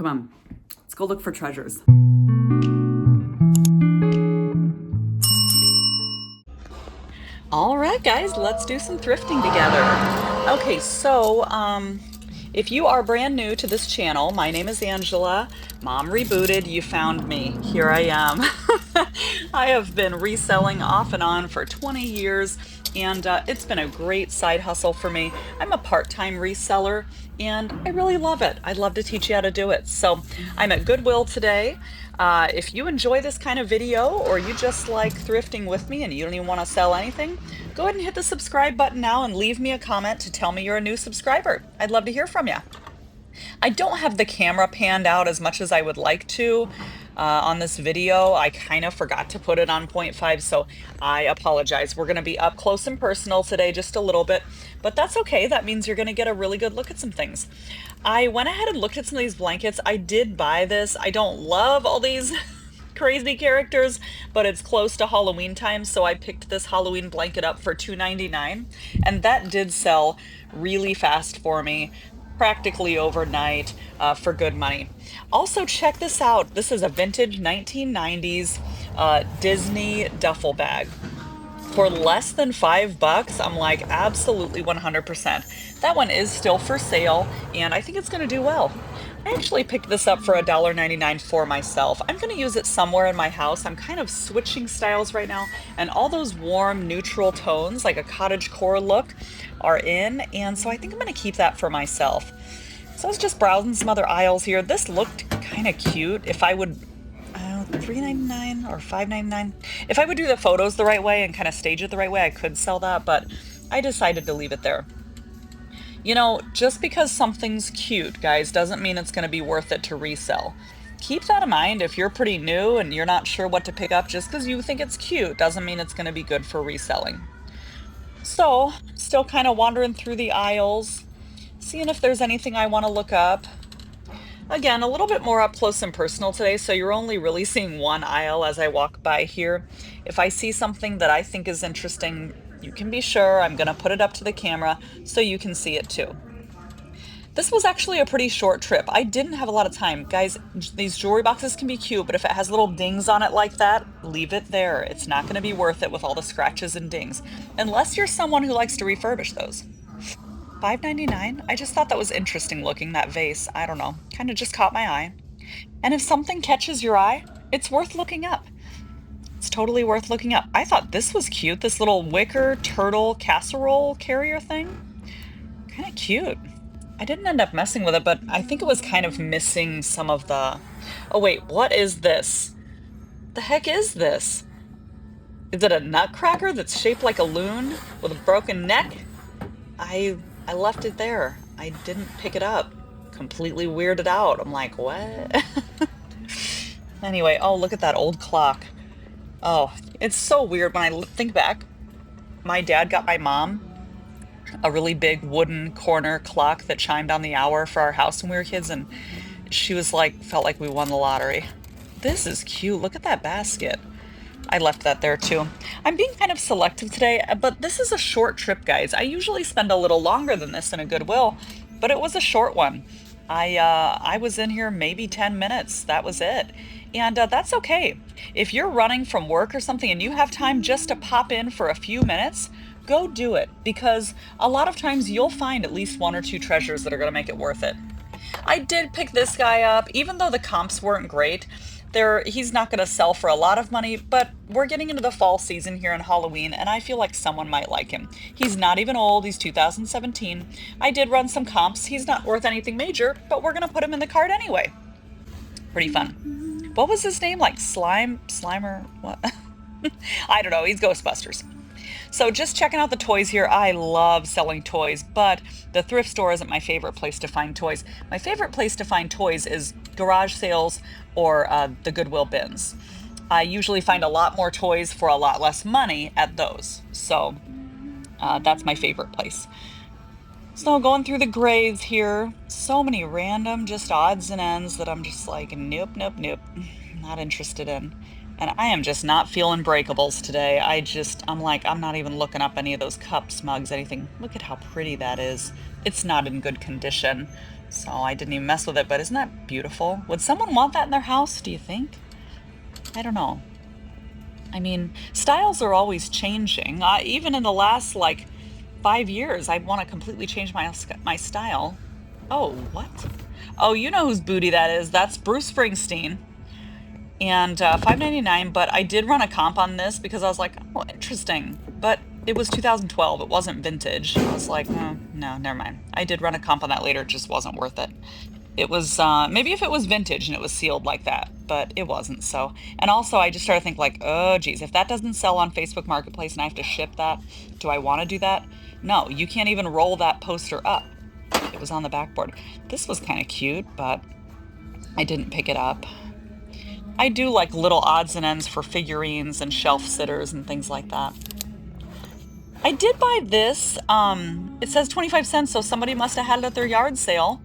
Come on, let's go look for treasures. All right, guys, let's do some thrifting together. Okay, so if you are brand new to this channel, my name is Angela. Mom rebooted, you found me. Here I am. I have been reselling off and on for 20 years, and it's been a great side hustle for me. I'm a part-time reseller, and I really love it. I'd love to teach you how to do it. So I'm at Goodwill today. If you enjoy this kind of video, or you just like thrifting with me and you don't even want to sell anything, go ahead and hit the subscribe button now and leave me a comment to tell me you're a new subscriber. I'd love to hear from you. I don't have the camera panned out as much as I would like to on this video. I kind of forgot to put it on 0.5, so I apologize. We're going to be up close and personal today just a little bit, but that's okay. That means you're going to get a really good look at some things. I went ahead and looked at some of these blankets. I did buy this. I don't love all these crazy characters, but it's close to Halloween time, so I picked this Halloween blanket up for $2.99, and that did sell really fast for me, practically overnight, for good money. Also, check this out. This is a vintage 1990s Disney duffel bag. For less than $5, I'm like, absolutely 100%. That one is still for sale, and I think it's going to do well. I actually picked this up for $1.99 for myself. I'm going to use it somewhere in my house. I'm kind of switching styles right now, and all those warm, neutral tones, like a cottagecore look, are in, and so I think I'm going to keep that for myself. So I was just browsing some other aisles here. This looked kind of cute. If I would, $3.99 or $5.99. If I would do the photos the right way and kind of stage it the right way, I could sell that, but I decided to leave it there. You know, just because something's cute, guys, doesn't mean it's going to be worth it to resell. Keep that in mind. If you're pretty new and you're not sure what to pick up, just because you think it's cute doesn't mean it's going to be good for reselling. So, still kind of wandering through the aisles, seeing if there's anything I want to look up. Again, a little bit more up close and personal today, so you're only really seeing one aisle as I walk by here. If I see something that I think is interesting, you can be sure I'm going to put it up to the camera so you can see it too. This was actually a pretty short trip. I didn't have a lot of time. Guys, these jewelry boxes can be cute, but if it has little dings on it like that, leave it there. It's not going to be worth it with all the scratches and dings, unless you're someone who likes to refurbish those. $5.99? I just thought that was interesting looking, that vase. I don't know, kind of just caught my eye. And if something catches your eye, it's worth looking up. It's totally worth looking up. I thought this was cute, this little wicker turtle casserole carrier thing. Kind of cute. I didn't end up messing with it, but I think it was kind of missing some of the... Oh wait, what is this? The heck is this? Is it a nutcracker that's shaped like a loon with a broken neck? I left it there. I didn't pick it up. Completely weirded out. I'm like, what? Anyway, oh, look at that old clock. Oh, it's so weird when I think back. My dad got my mom a really big wooden corner clock that chimed on the hour for our house when we were kids, and she was like, felt like we won the lottery. This is cute. Look at that basket. I left that there too. I'm being kind of selective today, but this is a short trip, guys. I usually spend a little longer than this in a Goodwill, but it was a short one. I was in here maybe 10 minutes. That was it. And that's okay. If you're running from work or something and you have time just to pop in for a few minutes, go do it, because a lot of times you'll find at least one or two treasures that are going to make it worth it. I did pick this guy up, even though the comps weren't great. He's not going to sell for a lot of money, but we're getting into the fall season here in Halloween, and I feel like someone might like him. He's not even old. He's 2017. I did run some comps. He's not worth anything major, but we're going to put him in the cart anyway. Pretty fun. What was his name? Like Slimer? What? I don't know. He's Ghostbusters. So just checking out the toys here. I love selling toys, but the thrift store isn't my favorite place to find toys. My favorite place to find toys is garage sales or the Goodwill bins. I usually find a lot more toys for a lot less money at those. So that's my favorite place. So going through the graves here, so many random just odds and ends that I'm just like, nope, nope, nope, not interested in. And I am just not feeling breakables today. I'm like, I'm not even looking up any of those cups, mugs, anything. Look at how pretty that is. It's not in good condition. So I didn't even mess with it, but isn't that beautiful? Would someone want that in their house, do you think? I don't know. I mean, styles are always changing. Even in the last like 5 years, I want to completely change my style. Oh, what? Oh, you know whose booty that is. That's Bruce Springsteen. And 5.99. But I did run a comp on this because I was like, oh, interesting. But it was 2012. It wasn't vintage. I was like, no, never mind. I did run a comp on that later. It just wasn't worth it. It was maybe if it was vintage and it was sealed like that, but it wasn't. So, and also I just started thinking like, oh geez, if that doesn't sell on Facebook Marketplace and I have to ship that, do I want to do that? No, you can't even roll that poster up. It was on the backboard. This was kind of cute, but I didn't pick it up. I do like little odds and ends for figurines and shelf sitters and things like that. I did buy this. It says 25 cents, so somebody must have had it at their yard sale.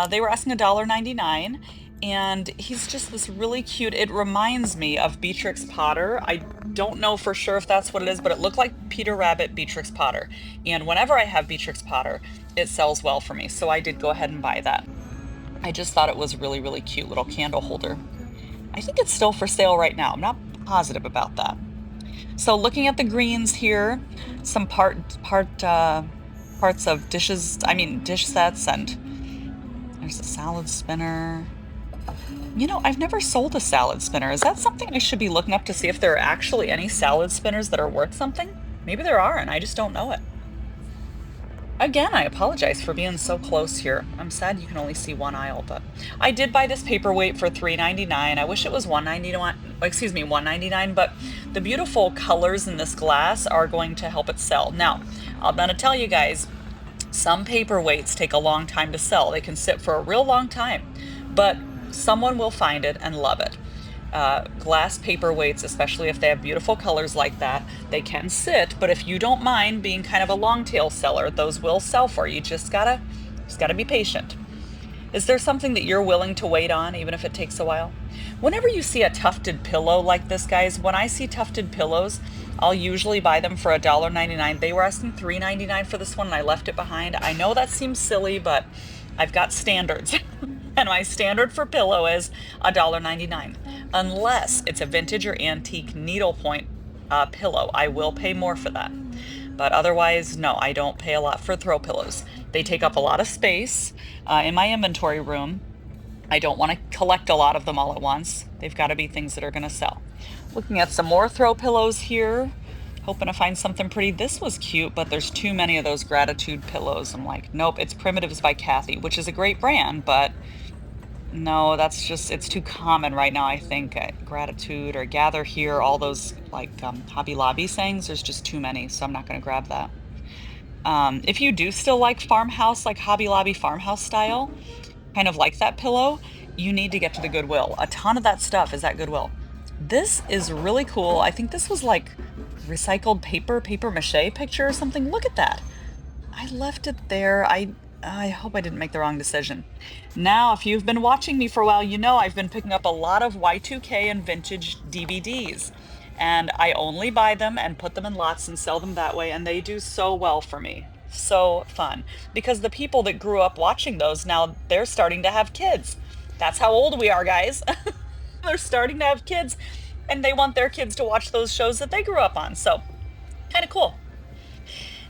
They were asking $1.99, and he's just this really cute. It reminds me of Beatrix Potter. I don't know for sure if that's what it is, but it looked like Peter Rabbit Beatrix Potter. And whenever I have Beatrix Potter, it sells well for me, so I did go ahead and buy that. I just thought it was really, really cute little candle holder. I think it's still for sale right now. I'm not positive about that. So looking at the greens here, some parts of dishes, I mean dish sets, and there's a salad spinner. You know, I've never sold a salad spinner. Is that something I should be looking up to see if there are actually any salad spinners that are worth something? Maybe there are, and I just don't know it. Again, I apologize for being so close here. I'm sad you can only see one aisle, but I did buy this paperweight for $3.99. I wish it was $1.99, but the beautiful colors in this glass are going to help it sell. Now, I'm going to tell you guys, some paperweights take a long time to sell. They can sit for a real long time, but someone will find it and love it. Glass paperweights, especially if they have beautiful colors like that, they can sit, but if you don't mind being kind of a long tail seller, those will sell for you. Just gotta be patient. Is there something that you're willing to wait on, even if it takes a while? Whenever you see a tufted pillow like this, guys, when I see tufted pillows, I'll usually buy them for $1.99. They were asking $3.99 for this one, and I left it behind. I know that seems silly, but I've got standards. And my standard for pillow is $1.99. Unless it's a vintage or antique needlepoint pillow, I will pay more for that. But otherwise, no, I don't pay a lot for throw pillows. They take up a lot of space in my inventory room. I don't want to collect a lot of them all at once. They've got to be things that are going to sell. Looking at some more throw pillows here. Hoping to find something pretty. This was cute, but there's too many of those gratitude pillows. I'm like, nope, it's Primitives by Kathy, which is a great brand, but no, it's too common right now, I think. Gratitude or Gather Here, all those like Hobby Lobby sayings, there's just too many, so I'm not going to grab that. If you do still like farmhouse, like Hobby Lobby farmhouse style, kind of like that pillow, you need to get to the Goodwill. A ton of that stuff is at Goodwill. This is really cool. I think this was like recycled paper mache picture or something. Look at that. I left it there. I hope I didn't make the wrong decision. Now, if you've been watching me for a while, you know I've been picking up a lot of Y2K and vintage DVDs. And I only buy them and put them in lots and sell them that way, and they do so well for me. So fun. Because the people that grew up watching those, now they're starting to have kids. That's how old we are, guys. They're starting to have kids, and they want their kids to watch those shows that they grew up on. So, kind of cool.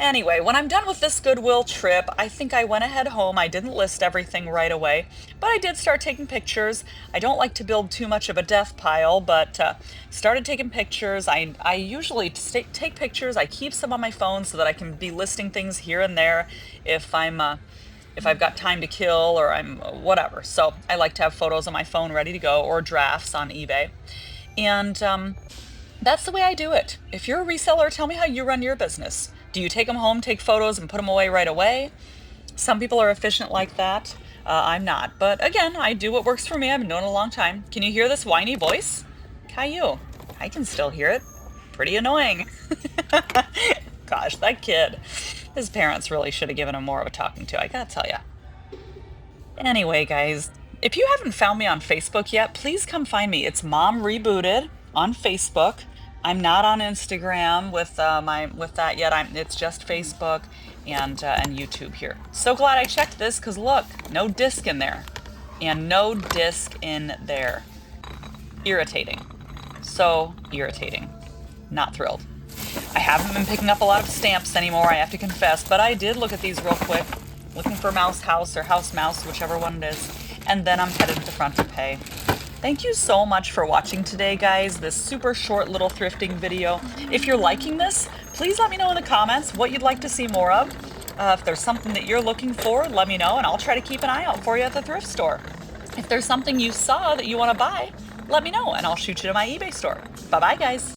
Anyway, when I'm done with this Goodwill trip, I think I went ahead home. I didn't list everything right away, but I did start taking pictures. I don't like to build too much of a death pile, but started taking pictures. I usually take pictures. I keep some on my phone so that I can be listing things here and there if I've got time to kill or I'm whatever. So I like to have photos on my phone ready to go, or drafts on eBay. And that's the way I do it. If you're a reseller, tell me how you run your business. Do you take them home, take photos, and put them away right away? Some people are efficient like that. I'm not. But again, I do what works for me. I've been doing it a long time. Can you hear this whiny voice? Caillou. I can still hear it. Pretty annoying. Gosh, that kid. His parents really should have given him more of a talking to, I gotta tell ya. Anyway, guys, if you haven't found me on Facebook yet, please come find me. It's Mom Rebooted on Facebook. I'm not on Instagram with that yet. It's just Facebook. and YouTube here. So glad I checked this, because look, no disc in there. And no disc in there. Irritating. So irritating. Not thrilled. I haven't been picking up a lot of stamps anymore, I have to confess, but I did look at these real quick, looking for Mouse House or House Mouse, whichever one it is, and then I'm headed to the front to pay. Thank you so much for watching today, guys, this super short little thrifting video. If you're liking this, please let me know in the comments what you'd like to see more of. If there's something that you're looking for, let me know, and I'll try to keep an eye out for you at the thrift store. If there's something you saw that you want to buy, let me know, and I'll shoot you to my eBay store. Bye-bye, guys.